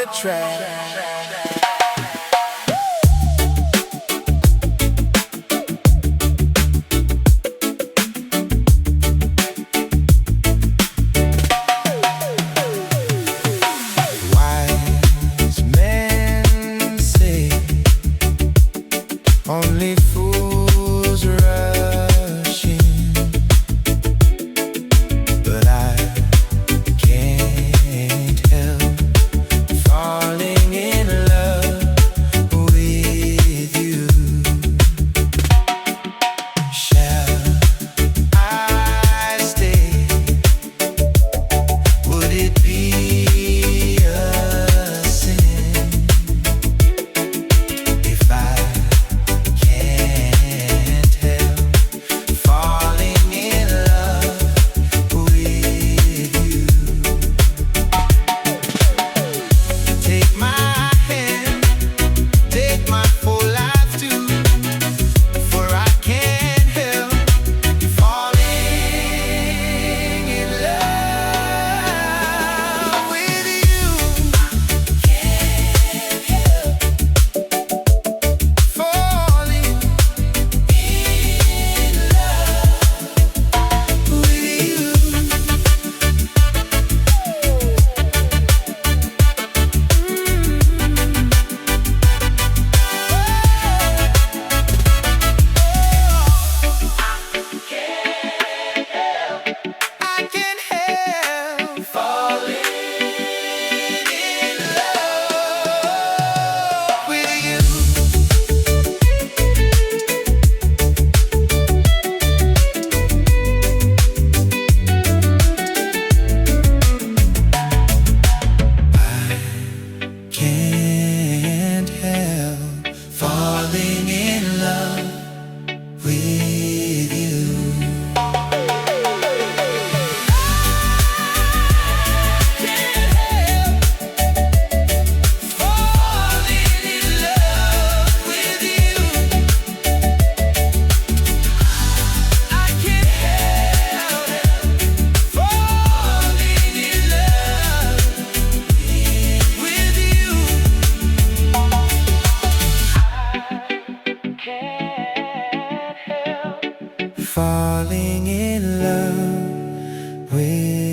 the track. Wise men say only fools rush in, but I can't help falling in love with you. Shall I stay? Would it be a sin if I can't help falling in love with you? Take my hand, take my whole life too, for I can't help falling in love with you. Can't help falling in love with you. I can't help falling in love with you. Can't help falling in love with you. Falling in love with